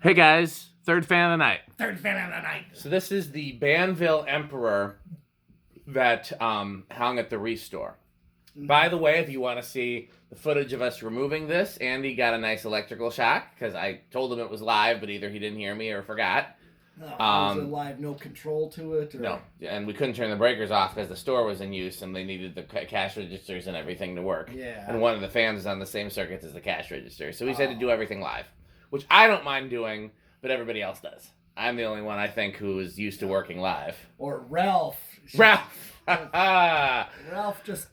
Hey guys, third fan of the night. Third fan of the night. So this is the Banvil Emperor that hung at the Restore. By the way, if you want to see the footage of us removing this, Andy got a nice electrical shock because I told him it was live, but either he didn't hear me or forgot. Was it live, no control to it? Or? No, and we couldn't turn the breakers off because the store was in use and they needed the cash registers and everything to work. Yeah. And one of the fans is on the same circuits as the cash register, so we had to do everything live, which I don't mind doing, but everybody else does. I'm the only one, I think, who is used to working live. Or Ralph. Ralph! Ralph just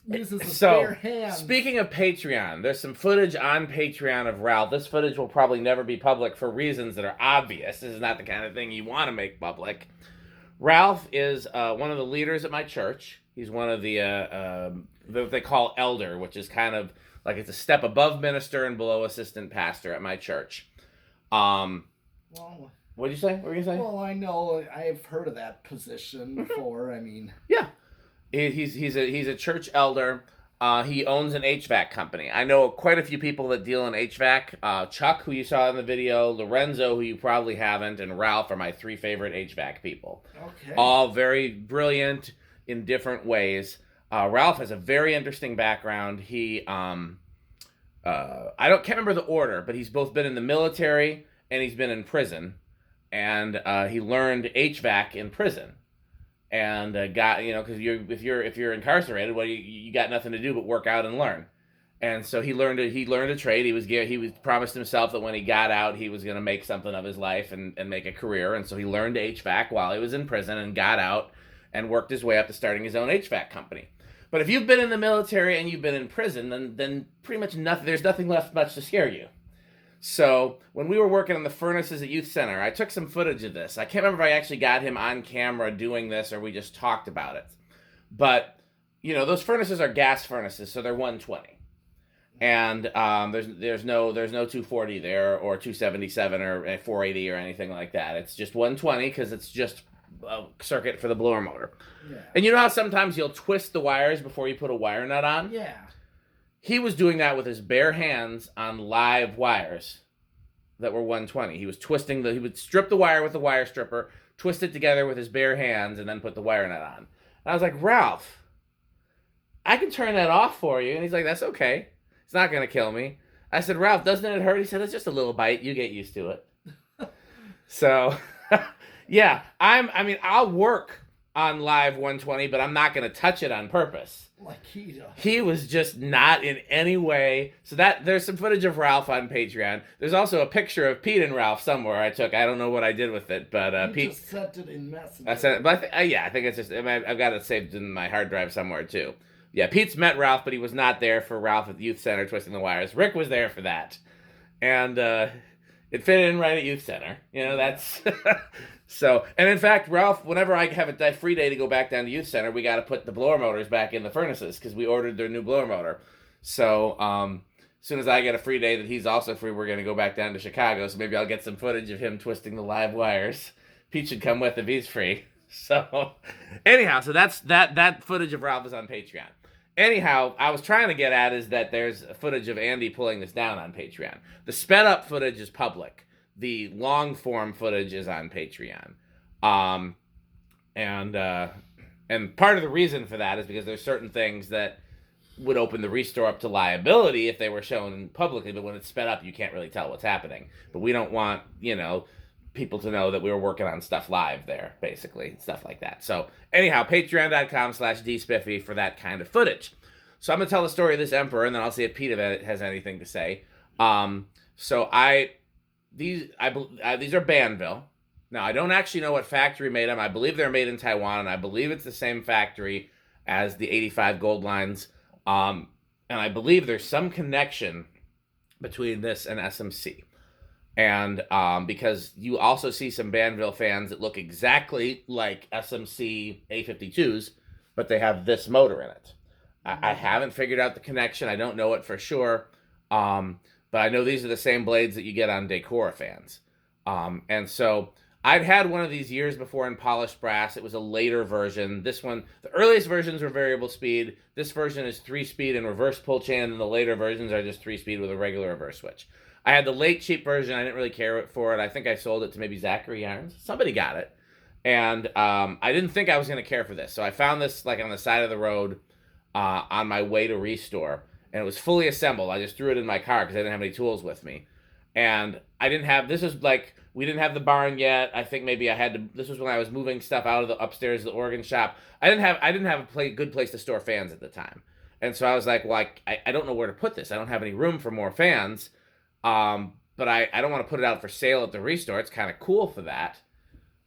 uses the So, bare hands. speaking of Patreon, there's some footage on Patreon of Ralph. This footage will probably never be public for reasons that are obvious. This is not the kind of thing you want to make public. Ralph is one of the leaders at my church. He's one of the what they call elder, which is kind of like it's a step above minister and below assistant pastor at my church. Well, What did you say? What were you saying? well, I know I've heard of that position before. I mean, Yeah, he's a church elder. He owns an HVAC company. I know quite a few people that deal in HVAC. Chuck, who you saw in the video, Lorenzo, who you probably haven't, and Ralph are my three favorite HVAC people. okay. All very brilliant in different ways. Ralph has a very interesting background. He can't remember the order, but he's both been in the military and he's been in prison, and he learned HVAC in prison, and got because if you're incarcerated, well, you got nothing to do but work out and learn, and so he learned a trade. He was promised himself that when he got out, he was going to make something of his life and make a career, and so he learned HVAC while he was in prison and got out and worked his way up to starting his own HVAC company. But if you've been in the military and you've been in prison, then pretty much nothing. There's nothing left much to scare you. So when we were working on the furnaces at Youth Center, I took some footage of this. I can't remember if I actually got him on camera doing this or we just talked about it. But those furnaces are gas furnaces, so they're 120, and there's no 240 there or 277 or 480 or anything like that. It's just 120 because it's just a circuit for the blower motor. Yeah. And you know how sometimes you'll twist the wires before you put a wire nut on? Yeah. He was doing that with his bare hands on live wires that were 120. He would strip the wire with the wire stripper, twist it together with his bare hands, and then put the wire nut on. And I was like, Ralph, I can turn that off for you. And he's like, that's okay. It's not going to kill me. I said, Ralph, doesn't it hurt? He said, it's just a little bite. You get used to it. So, yeah, I'll work on live 120, but I'm not going to touch it on purpose. Like he does. He was just not in any way. So there's some footage of Ralph on Patreon. There's also a picture of Pete and Ralph somewhere I took. I don't know what I did with it, but Pete just sent it in Messenger. I sent it, but I think it's just I've got it saved in my hard drive somewhere too. Yeah, Pete's met Ralph, but he was not there for Ralph at the Youth Center twisting the wires. Rick was there for that, and it fit in right at Youth Center. That's so. And in fact, Ralph, whenever I have a free day to go back down to Youth Center, we got to put the blower motors back in the furnaces because we ordered their new blower motor. So as soon as I get a free day that he's also free, we're going to go back down to Chicago. So maybe I'll get some footage of him twisting the live wires. Pete should come with if he's free. So anyhow, so that's that footage of Ralph is on Patreon. Anyhow, I was trying to get at is that there's footage of Andy pulling this down on Patreon. The sped up footage is public. The long form footage is on Patreon. And part of the reason for that is because there's certain things that would open the Restore up to liability if they were shown publicly, but when it's sped up, you can't really tell what's happening. But we don't want, people to know that we were working on stuff live there, basically, stuff like that. So anyhow, patreon.com/dspiffy for that kind of footage. So I'm going to tell the story of this emperor, and then I'll see if Pete has anything to say. These are Banvil. Now, I don't actually know what factory made them. I believe they're made in Taiwan, and I believe it's the same factory as the 85 gold lines. And I believe there's some connection between this and SMC. And because you also see some Banvil fans that look exactly like SMC A52s, but they have this motor in it. I haven't figured out the connection. I don't know it for sure. But I know these are the same blades that you get on Decora fans. And so I'd had one of these years before in polished brass. It was a later version. This one, the earliest versions were variable speed. This version is 3-speed and reverse pull chain, and the later versions are just 3-speed with a regular reverse switch. I had the late cheap version. I didn't really care for it. I think I sold it to maybe Zachary Yarns. Somebody got it. And I didn't think I was going to care for this. So I found this like on the side of the road on my way to Restore. And it was fully assembled. I just threw it in my car because I didn't have any tools with me. And I didn't have, this was like, we didn't have the barn yet. I think maybe I had to, this was when I was moving stuff out of the upstairs of the organ shop. I didn't have a good place to store fans at the time. And so I was like, well, I don't know where to put this. I don't have any room for more fans. But I don't want to put it out for sale at the Restore. It's kind of cool for that.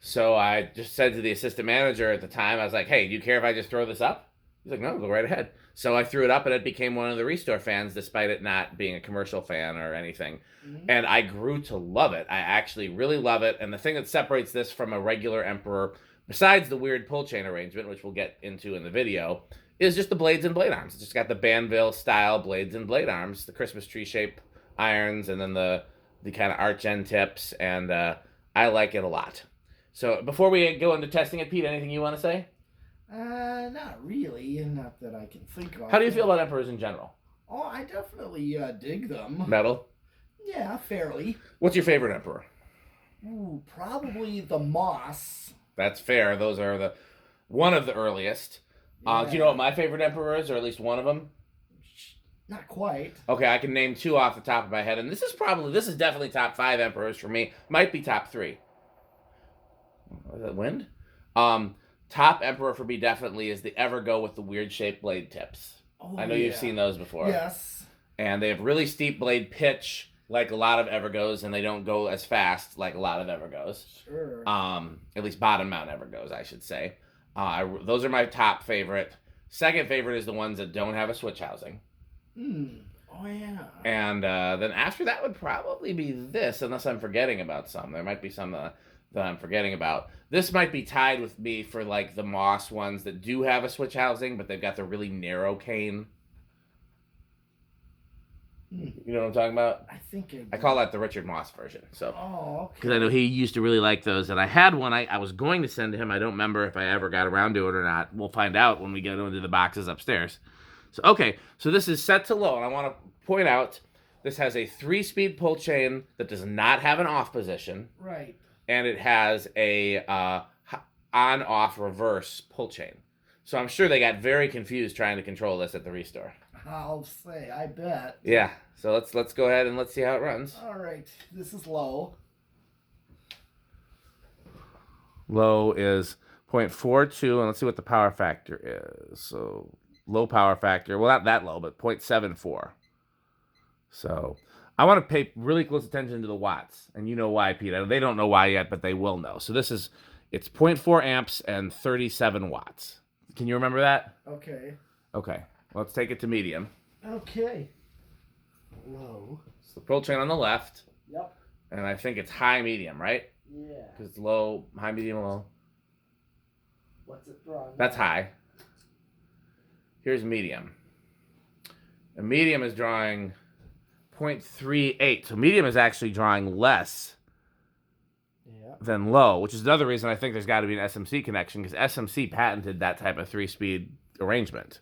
So I just said to the assistant manager at the time, I was like, hey, do you care if I just throw this up? He's like, no, go right ahead. So I threw it up and it became one of the Restore fans, despite it not being a commercial fan or anything. Mm-hmm. And I grew to love it. I actually really love it. And the thing that separates this from a regular Emperor, besides the weird pull chain arrangement, which we'll get into in the video, is just the blades and blade arms. It's just got the Banvil style blades and blade arms, the Christmas tree shape irons, and then the kind of arch end tips. And I like it a lot. So before we go into testing it, Pete, anything you want to say? Not really. Not that I can think of. How do you feel about Emperors in general? Oh, I definitely dig them. Metal? Yeah, fairly. What's your favorite Emperor? Ooh, probably the Moss. That's fair. Those are one of the earliest. Yeah. Do you know what my favorite Emperor is, or at least one of them? Not quite. Okay, I can name two off the top of my head, and this is definitely top 5 Emperors for me. Might be top 3. Is that wind? Top Emperor for me definitely is the Evergo with the weird shaped blade tips. Oh, I know you've seen those before. Yes. And they have really steep blade pitch, like a lot of Evergos, and they don't go as fast like a lot of Evergos. Sure. At least bottom mount Evergos, I should say. Those are my top favorite. Second favorite is the ones that don't have a switch housing. Oh, yeah. And then after that would probably be this, unless I'm forgetting about some. There might be some that I'm forgetting about. This might be tied with me for like the Moss ones that do have a switch housing, but they've got the really narrow cane. You know what I'm talking about? I think I call that the Richard Moss version. So, okay. Because I know he used to really like those, and I had one I was going to send to him. I don't remember if I ever got around to it or not. We'll find out when we get into the boxes upstairs. So, okay, so this is set to low, and I want to point out this has a 3-speed pull chain that does not have an off position. Right. And it has a on-off reverse pull chain. So I'm sure they got very confused trying to control this at the Restore. I'll say, I bet. Yeah, so let's go ahead and let's see how it runs. All right, this is low. Low is 0.42, and let's see what the power factor is. So low power factor, well, not that low, but 0.74. So I want to pay really close attention to the watts, and you know why, Pete. They don't know why yet, but they will know. So it's 0.4 amps and 37 watts. Can you remember that? Okay. Okay. Let's take it to medium. Okay. Low. It's the pull chain on the left. Yep. And I think it's high medium, right? Yeah. Because it's low, high, medium, low. What's it drawing? That's high. Here's medium. And medium is drawing 0.38. So medium is actually drawing less than low, which is another reason I think there's got to be an SMC connection, because SMC patented that type of 3-speed arrangement.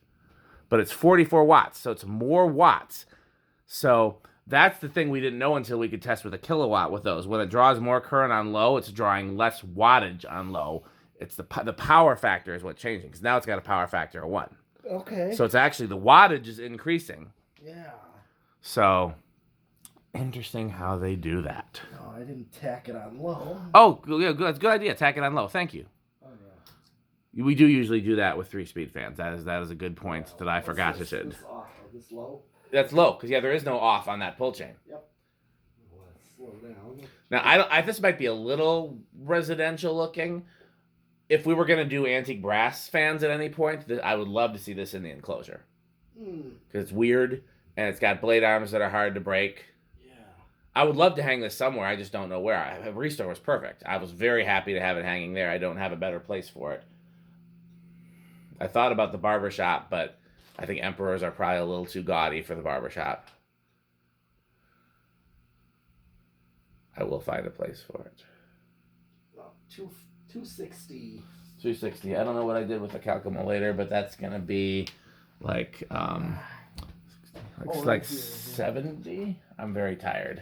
But it's 44 watts, so it's more watts. So that's the thing we didn't know until we could test with a kilowatt with those. When it draws more current on low, it's drawing less wattage on low. It's the power factor is what's changing, because now it's got a power factor of 1. Okay. So it's actually the wattage is increasing. Yeah. So interesting how they do that. No, I didn't tack it on low. Oh, yeah, good. That's a good idea. Tack it on low. Thank you. Oh, yeah. We do usually do that with 3-speed fans. That is a good point that I forgot to say. This off? This low? That's low, because there is no off on that pull chain. Yep. Let's slow down. Now this might be a little residential looking. If we were going to do antique brass fans at any point, I would love to see this in the enclosure. Because it's weird, and it's got blade arms that are hard to break. Yeah. I would love to hang this somewhere. I just don't know where. Restore was perfect. I was very happy to have it hanging there. I don't have a better place for it. I thought about the barbershop, but I think Emperors are probably a little too gaudy for the barbershop. I will find a place for it. 260. 260. I don't know what I did with the calculator, but that's gonna be like 70. I'm very tired.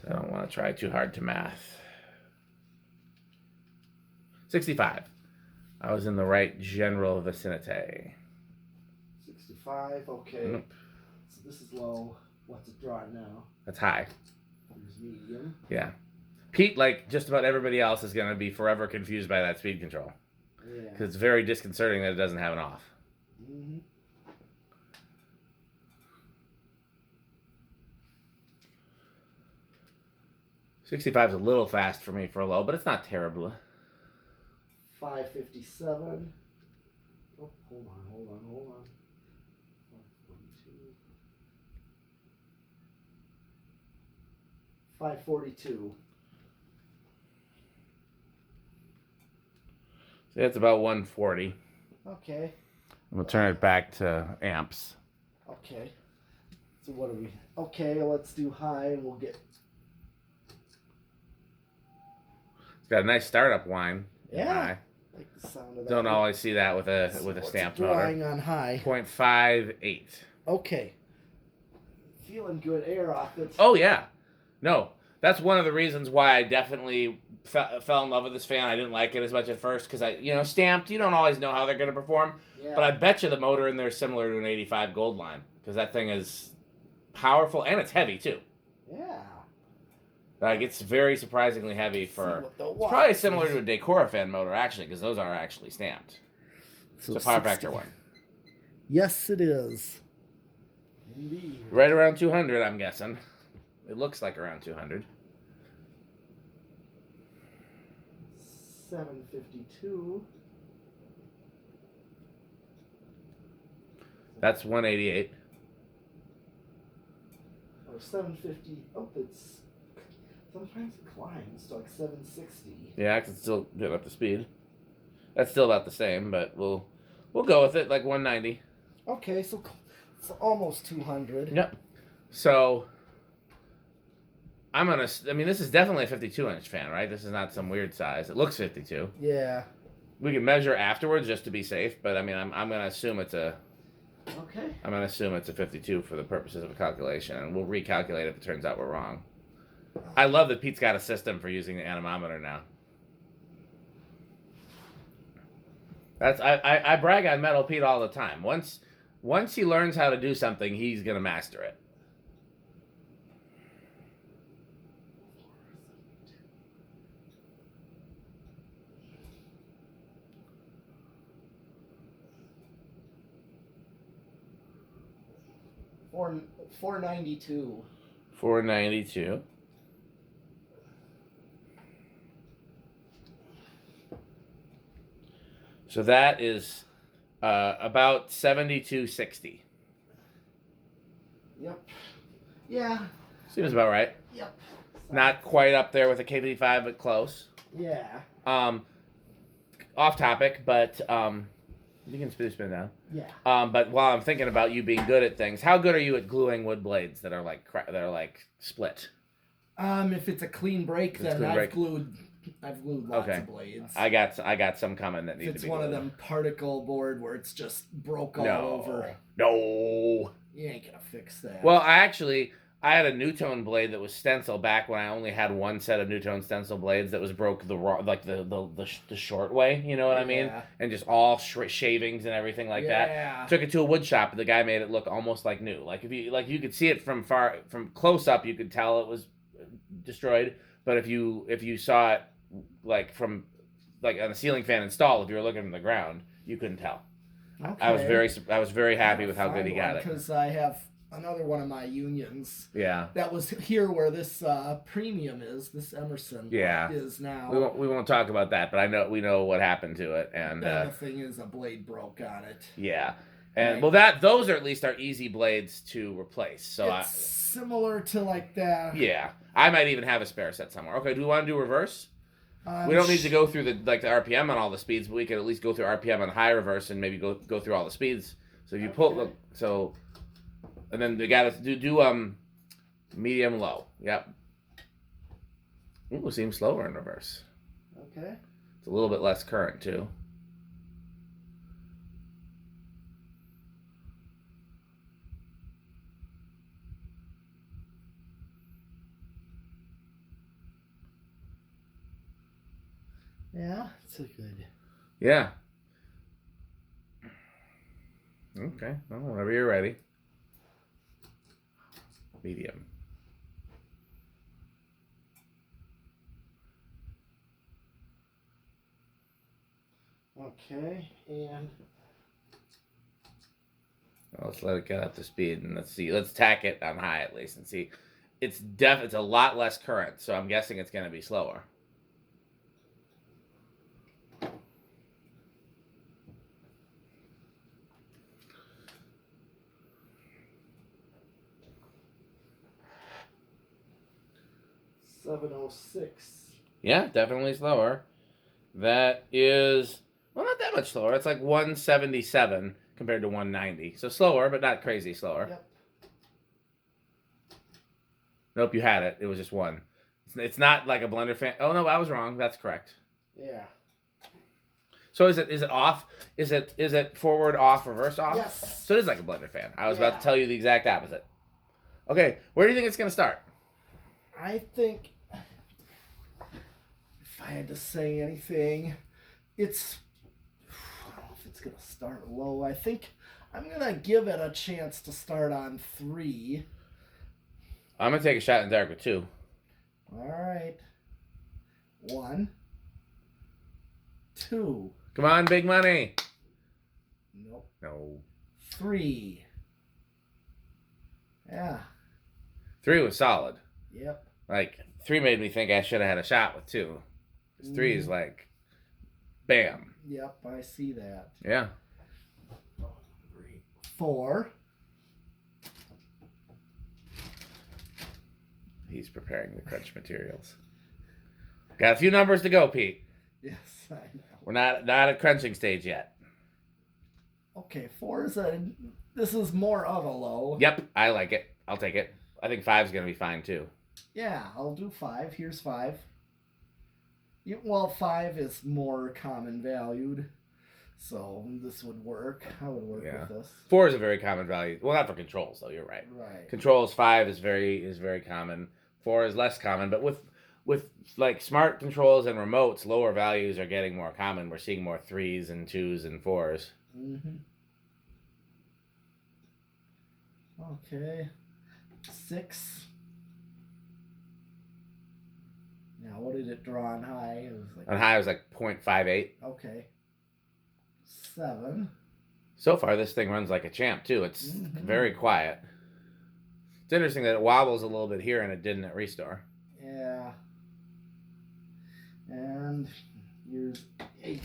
I don't want to try too hard to math. 65. I was in the right general vicinity. 65, okay. Nope. So this is low. What's it drawing now? That's high. Here's medium. Yeah. Pete, like just about everybody else, is going to be forever confused by that speed control. Yeah. Because it's very disconcerting that it doesn't have an off. Mm-hmm. $65 is a little fast for me for a low, but it's not terrible. 557. Oh, hold on. 542. 542. So that's about 140. Okay. We'll turn it back to amps. Okay. So what are we? Okay, let's do high and we'll get. It's got a nice startup whine. Yeah. High. Like the sound of that. Don't always see that with a stamped motor. Drawing on high. 0.58. Okay. Feeling good air off it. Oh yeah. No, that's one of the reasons why I definitely fell in love with this fan. I didn't like it as much at first because stamped, you don't always know how they're going to perform. Yeah. But I bet you the motor in there is similar to an 85 Gold Line because that thing is powerful and it's heavy too. Yeah. Like it's very surprisingly heavy for. It's probably similar to a Envirofan motor actually because those are actually stamped. So it's a power factor one. Yes, it is. Indeed. Right around 200, I'm guessing. It looks like around 200. 752. That's 188. Or 750. Oh, it's sometimes it climbs to like 760. Yeah, I can still get up to speed. That's still about the same, but we'll go with it like 190. Okay, so it's almost 200. Yep. So this is definitely a 52-inch fan, right? This is not some weird size. It looks 52. Yeah. We can measure afterwards just to be safe, but I'm gonna assume it's a. Okay. I'm gonna assume it's a 52 for the purposes of a calculation, and we'll recalculate if it turns out we're wrong. I love that Pete's got a system for using the anemometer now. I brag on Metal Pete all the time. Once he learns how to do something, he's gonna master it. Four 492. 492. So that is about 7260. Yep. Yeah. Seems about right. Yep. Not quite up there with a KP5, but close. Yeah. Off topic, but you can spin down. Yeah. But while I'm thinking about you being good at things, how good are you at gluing wood blades that are like split? If it's a clean break, then I've glued lots of blades. I got some coming that need to be. If it's one of them particle board where it's just broke all over. No. You ain't gonna fix that. Well, I had a Newtone blade that was stencil back when I only had one set of Newtone stencil blades that was broke the short way, you know what I mean? And just all shavings and everything like that. Took it to a wood shop and the guy made it look almost like new. Like if you could see it from close up, you could tell it was destroyed. But if you saw it on a ceiling fan installed, if you were looking from the ground, you couldn't tell. Okay. I was very happy with how good he got it. Because I have another one of my unions. Yeah. That was here where this premium is. This Emerson. Yeah. Is now. We won't talk about that, but we know what happened to it, and the thing is, a blade broke on it. Yeah. And those are at least are easy blades to replace. So it's similar to like that. Yeah. I might even have a spare set somewhere. Okay. Do we want to do reverse? We don't need to go through the RPM on all the speeds, but we could at least go through RPM on high reverse and maybe go through all the speeds. So if you pull and then they got to do medium low. Yep. Ooh, seems slower in reverse. Okay. It's a little bit less current too. Yeah, it's a good. Yeah. Okay. Well, whenever you're ready. Medium. Okay, and Well, let's let it get up to speed and let's see. Let's tack it on high at least and see. It's a lot less current, so I'm guessing it's going to be slower. $7.06. Yeah, definitely slower. That is, well, not that much slower. It's like 177 compared to 190. So slower, but not crazy slower. Yep. Nope, you had it. It was just one. It's not like a blender fan. Oh no, I was wrong. That's correct. Yeah. So is it off? Is it forward off, reverse off? Yes. So it is like a blender fan. I was Yeah. about to tell you the exact opposite. Okay, where do you think it's gonna start? I think if I had to say anything, it's. I don't know if it's gonna start low. I think I'm gonna give it a chance to start on 3. I'm gonna take a shot in the dark with 2. All right. 1, 2. Come on, big money. Nope. No. 3. Yeah. 3 was solid. Yep. Like 3 made me think I should have had a shot with 2. 3 is like, bam. Yep, I see that. Yeah. 4. He's preparing the crunch materials. Got a few numbers to go, Pete. Yes, I know. We're not at crunching stage yet. Okay, 4 is this is more of a low. Yep, I like it. I'll take it. I think 5 is gonna be fine too. Yeah, I'll do 5. Here's 5. Well, 5 is more common valued, so this would work. I would work with this. 4 is a very common value. Well, not for controls though. You're right. Right. Controls 5 is very common. 4 is less common, but with like smart controls and remotes, lower values are getting more common. We're seeing more 3s and 2s and 4s. Mm-hmm. Okay. 6. Now, what did it draw on high? It was like On high, it was like 0.58. okay. 7. So far, this thing runs like a champ too. It's very quiet. It's interesting that it wobbles a little bit here and it didn't at restore. Yeah. And here's 8.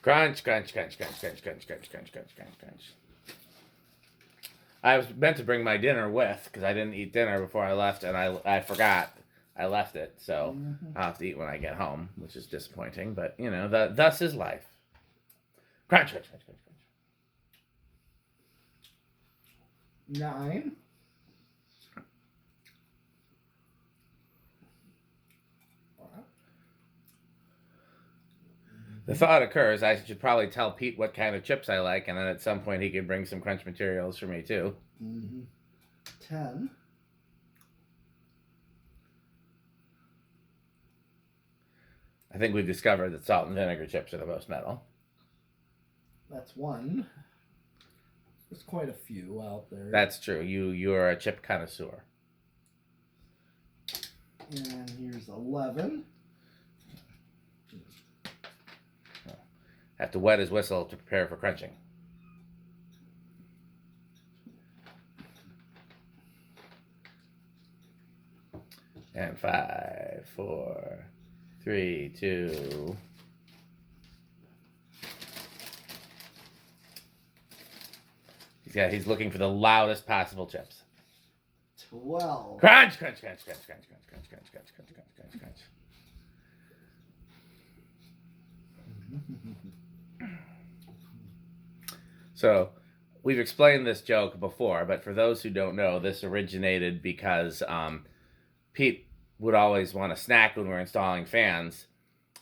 Crunch, crunch, crunch, crunch, crunch, crunch, crunch, crunch, crunch, crunch, crunch. I was meant to bring my dinner with because I didn't eat dinner before I left, and I forgot I left it. So I'll have to eat when I get home, which is disappointing. But you know, thus is life. Crunch, crunch, crunch, crunch, crunch. 9. The thought occurs I should probably tell Pete what kind of chips I like, and then at some point he could bring some crunch materials for me too. 10. I think we've discovered that salt and vinegar chips are the most metal. That's 1. There's quite a few out there. That's true. You're a chip connoisseur. And here's 11. Have to wet his whistle to prepare for crunching. And 5, 4, 3, 2. He's looking for the loudest possible chips. 12. Crunch, crunch, crunch, crunch, crunch, crunch, crunch, crunch, crunch, crunch, crunch, crunch, crunch. So, we've explained this joke before, but for those who don't know, this originated because Pete would always want to snack when we're installing fans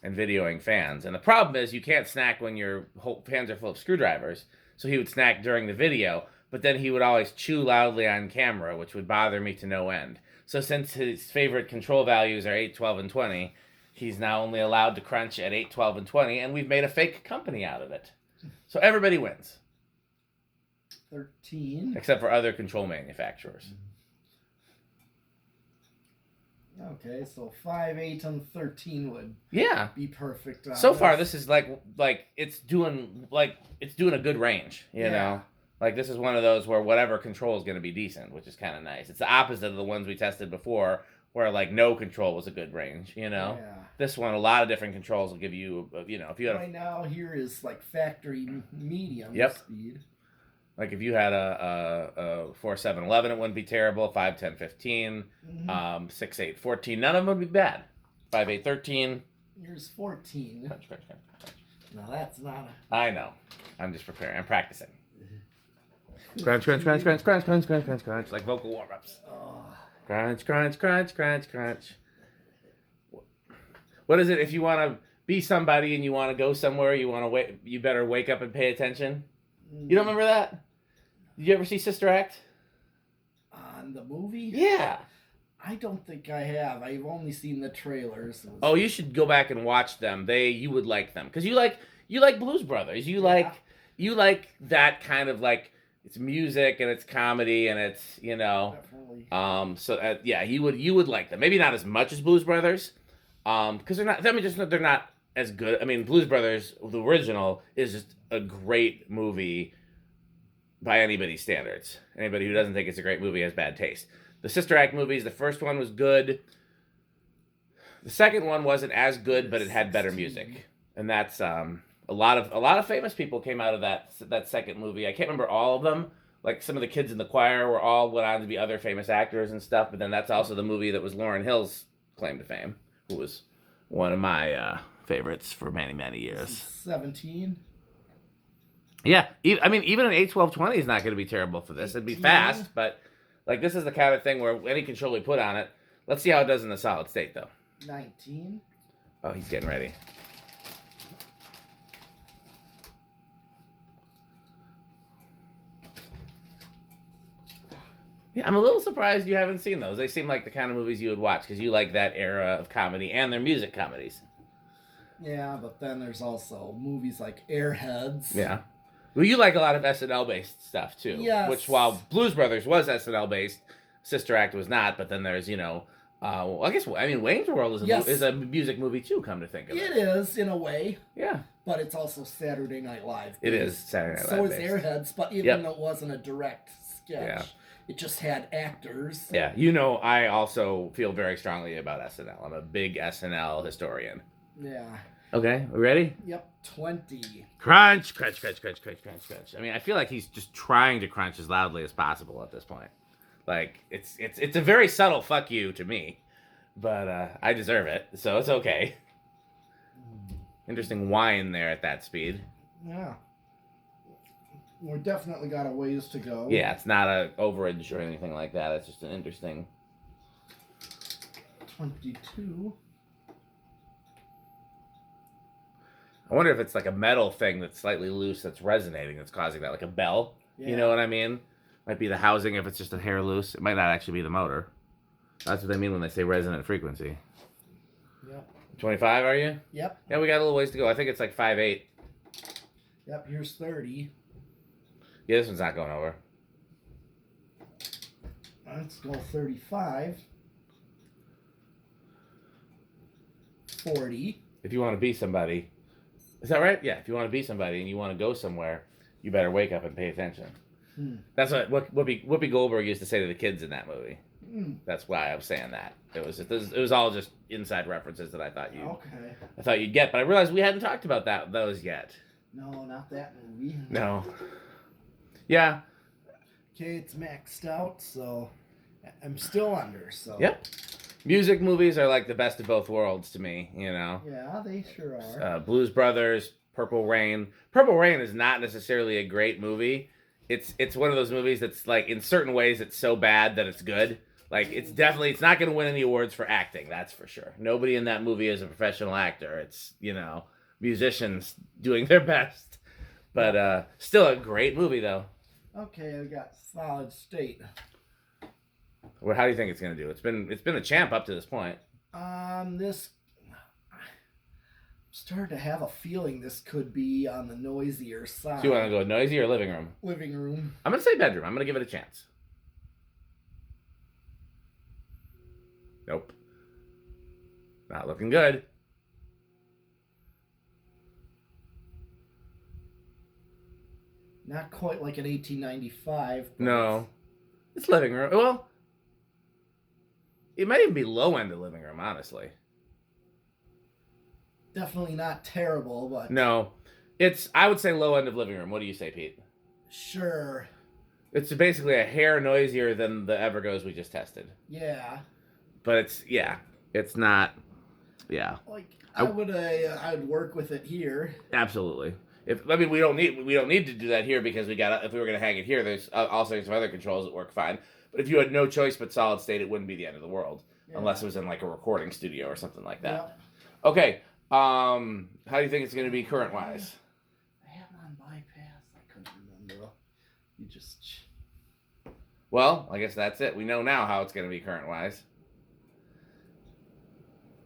and videoing fans. And the problem is you can't snack when your whole fans are full of screwdrivers. So he would snack during the video, but then he would always chew loudly on camera, which would bother me to no end. So since his favorite control values are 8, 12, and 20, He's now only allowed to crunch at 8, 12, and 20, and we've made a fake company out of it. So everybody wins. 13. Except for other control manufacturers. Okay, so 5, 8, and 13 would be perfect. So far, this is like it's doing a good range. You know, like this is one of those where whatever control is going to be decent, which is kind of nice. It's the opposite of the ones we tested before, where like no control was a good range. You know, this one a lot of different controls will give you. You know, if you had right now here is like factory medium speed. Like if you had a 4, 7, 11, it wouldn't be terrible. 5, 10, 15, 6, 8, 14. None of them would be bad. 5, 8, 13. Here's 14. Crunch. No, that's not I know. I'm just preparing. I'm practicing. Crunch. Like vocal warm-ups. Crunch. What is it? If you want to be somebody and you want to go somewhere, you better wake up and pay attention. You don't remember that? Did you ever see Sister Act? On the movie? Yeah. I don't think I have. I've only seen the trailers. Oh, you should go back and watch them. You would like them because you like Blues Brothers. You like that kind of like it's music and it's comedy and it's Definitely. You would like them. Maybe not as much as Blues Brothers, because they're not. I mean, they're not as good. I mean, Blues Brothers, the original, is just a great movie by anybody's standards. Anybody who doesn't think it's a great movie has bad taste. The Sister Act movies, the first one was good. The second one wasn't as good, but it had better music, and that's a lot of famous people came out of that second movie. I can't remember all of them. Like some of the kids in the choir went on to be other famous actors and stuff. But then that's also the movie that was Lauryn Hill's claim to fame, who was one of my favorites for many, many years. 17. Yeah, I mean, even an 8, 12, 20 is not going to be terrible for this. It'd be fast, but like this is the kind of thing where any control we put on it. Let's see how it does in the solid state, though. 19. Oh, he's getting ready. Yeah, I'm a little surprised you haven't seen those. They seem like the kind of movies you would watch because you like that era of comedy and their music comedies. Yeah, but then there's also movies like Airheads. Yeah. Well, you like a lot of SNL-based stuff, too. Yes. Which, while Blues Brothers was SNL-based, Sister Act was not. But then there's, Wayne's World is a music movie, too, come to think of it. It is, in a way. Yeah. But it's also Saturday Night Live. It is Saturday Night Live. So is Airheads, but even though it wasn't a direct sketch, it just had actors. Yeah. I also feel very strongly about SNL. I'm a big SNL historian. Yeah. Okay, we ready? Yep, 20. Crunch. I mean, I feel like he's just trying to crunch as loudly as possible at this point. Like, it's a very subtle fuck you to me, but I deserve it, so it's okay. Interesting whine there at that speed. Yeah. We definitely got a ways to go. Yeah, it's not a overage or anything like that. It's just an interesting... 22. I wonder if it's like a metal thing that's slightly loose that's resonating that's causing that, like a bell. Yeah. You know what I mean? Might be the housing if it's just a hair loose. It might not actually be the motor. That's what they mean when they say resonant frequency. Yep. 25, are you? Yep. Yeah, we got a little ways to go. I think it's like 5/8. Yep, here's 30. Yeah, this one's not going over. Let's go 35. 40. If you want to be somebody... Is that right? Yeah, if you want to be somebody and you want to go somewhere, you better wake up and pay attention. That's what Whoopi Goldberg used to say to the kids in that movie. That's why I was saying that. It was all just inside references that I thought you'd get, but I realized we hadn't talked about those yet. No, not that movie. No. Yeah. Okay, it's maxed out, so I'm still under. So. Yep. Music movies are like the best of both worlds to me, Yeah, they sure are. Blues Brothers, Purple Rain. Purple Rain is not necessarily a great movie. It's one of those movies that's like in certain ways it's so bad that it's good. Like it's not going to win any awards for acting, that's for sure. Nobody in that movie is a professional actor. It's, musicians doing their best. But still a great movie though. Okay, I got solid state. Well, how do you think it's going to do? It's been a champ up to this point. This starting to have a feeling this could be on the noisier side. So you want to go noisy or living room? Living room. I'm going to say bedroom. I'm going to give it a chance. Nope. Not looking good. Not quite like an 1895. No. It's living room. Well, it might even be low end of living room, honestly. Definitely not terrible, but... No. I would say low end of living room. What do you say, Pete? Sure. It's basically a hair noisier than the Evergoes we just tested. Yeah. But it's not, Like, I'd work with it here. Absolutely. We don't need to do that here because if we were going to hang it here, there's all sorts of other controls that work fine. But if you had no choice but solid state, it wouldn't be the end of the world unless it was in like a recording studio or something like that. Yeah. Okay. How do you think it's going to be current wise? I have it on bypass. I couldn't remember. You just. Well, I guess that's it. We know now how it's going to be current wise.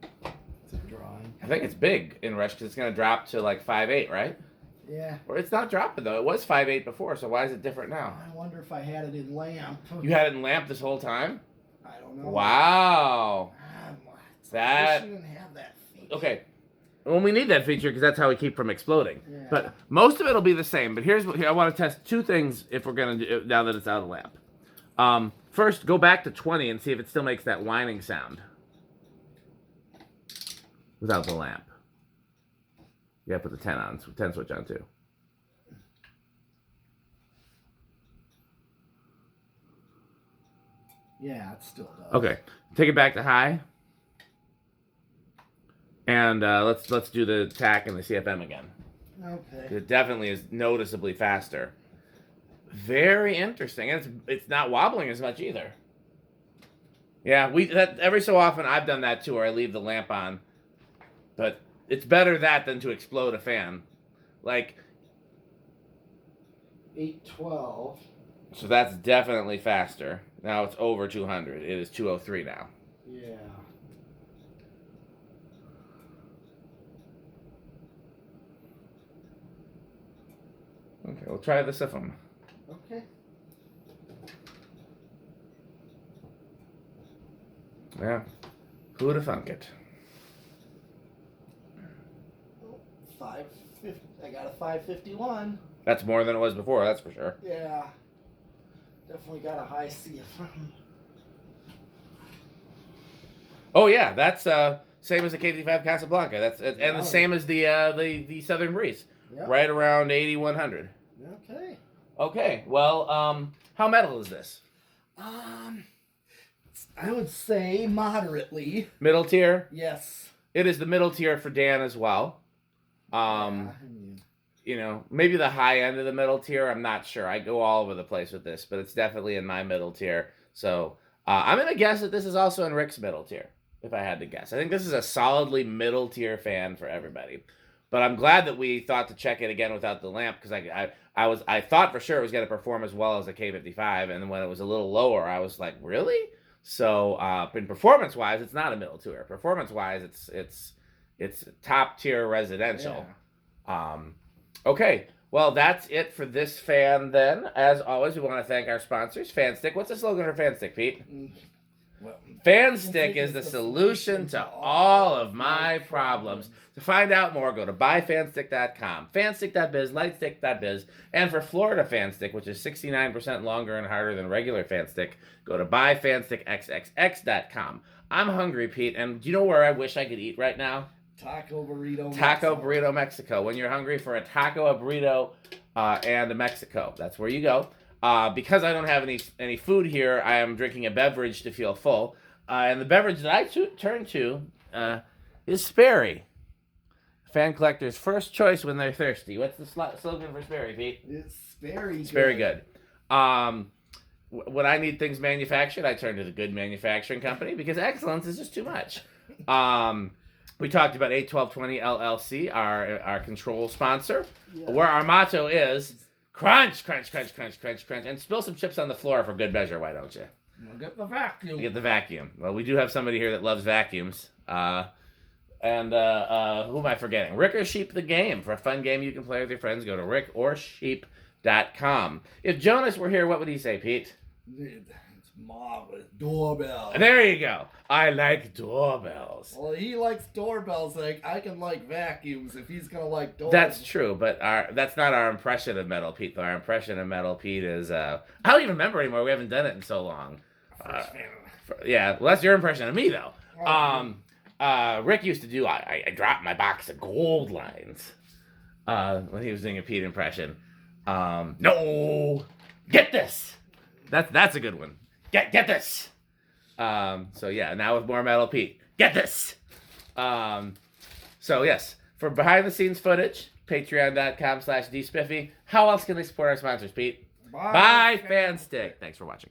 It's a drawing. I think it's big in Rush because it's going to drop to like 5.8, right? Yeah. Or it's not dropping though. It was 5.8 before, so why is it different now? I wonder if I had it in lamp. You had it in lamp this whole time? I don't know. Wow. That. I didn't have that feature. Okay. Well, we need that feature because that's how we keep from exploding. Yeah. But most of it will be the same. But here I want to test two things if we're gonna do now that it's out of lamp. First, go back to 20 and see if it still makes that whining sound without the lamp. You gotta put the 10 on, 10 switch on too. Yeah, it still does. Okay, take it back to high, and let's do the TAC and the CFM again. Okay. It definitely is noticeably faster. Very interesting, and it's not wobbling as much either. Yeah, every so often I've done that too, where I leave the lamp on, but it's better that than to explode a fan. Like 812. So that's definitely faster. Now it's over 200. It is 203 now. Yeah. Okay, we'll try this one. Okay. Yeah. Who would have thunk it? 550. I got a 551. That's more than it was before, that's for sure. Yeah. Definitely got a high CFM. Oh yeah, that's same as the KT5 Casablanca. That's and the same as the Southern Breeze. Yep. Right around 8100. Okay. Okay. Well, how metal is this? I would say moderately. Middle tier? Yes. It is the middle tier for Dan as well. You know, maybe the high end of the middle tier. I'm not sure. I go all over the place with this, but it's definitely in my middle tier. So I'm going to guess that this is also in Rick's middle tier, if I had to guess. I think this is a solidly middle tier fan for everybody. But I'm glad that we thought to check it again without the lamp, because I thought for sure it was going to perform as well as the K55, and when it was a little lower, I was like, really? So in performance-wise, it's not a middle tier. Performance-wise, it's top tier residential. Yeah. Okay, well, that's it for this fan then. As always, we want to thank our sponsors, FanStick. What's the slogan for FanStick, Pete? Well, FanStick is the solution to all of my problems. To find out more, go to buyfanstick.com, fanstick.biz, lightstick.biz, and for Florida FanStick, which is 69% longer and harder than regular FanStick, go to buyfanstickxxx.com. I'm hungry, Pete, and do you know where I wish I could eat right now? Taco burrito Mexico. When you're hungry for a taco, a burrito, and a Mexico, that's where you go. Because I don't have any food here, I am drinking a beverage to feel full. And the beverage that I turn to is Sperry. Fan collector's first choice when they're thirsty. What's the slogan for Sperry, Pete? It's Sperry. It's very good. When I need things manufactured, I turn to the good manufacturing company because excellence is just too much. We talked about 81220 LLC, our control sponsor, where our motto is crunch, crunch, crunch, crunch, crunch, crunch, and spill some chips on the floor for good measure, why don't you? We'll get the vacuum. Get the vacuum. Well, we do have somebody here that loves vacuums. And who am I forgetting? Rick or Sheep the Game. For a fun game you can play with your friends, go to rickorsheep.com. If Jonas were here, what would he say, Pete? It's marvelous. Doorbell. There you go. I like doorbells. Well, he likes doorbells. Like, I can like vacuums if he's going to like doorbells. That's true, but that's not our impression of Metal Pete, though. Our impression of Metal Pete is... I don't even remember anymore. We haven't done it in so long. Yeah, well, that's your impression of me, though. Rick used to do I dropped my box of gold lines when he was doing a Pete impression. No, get this. That's a good one. Get this. So yeah, now with more Metal Pete. Get this. So yes, for behind the scenes footage, patreon.com/dspiffy. How else can they support our sponsors, Pete? Bye, Fanstick. Thanks for watching.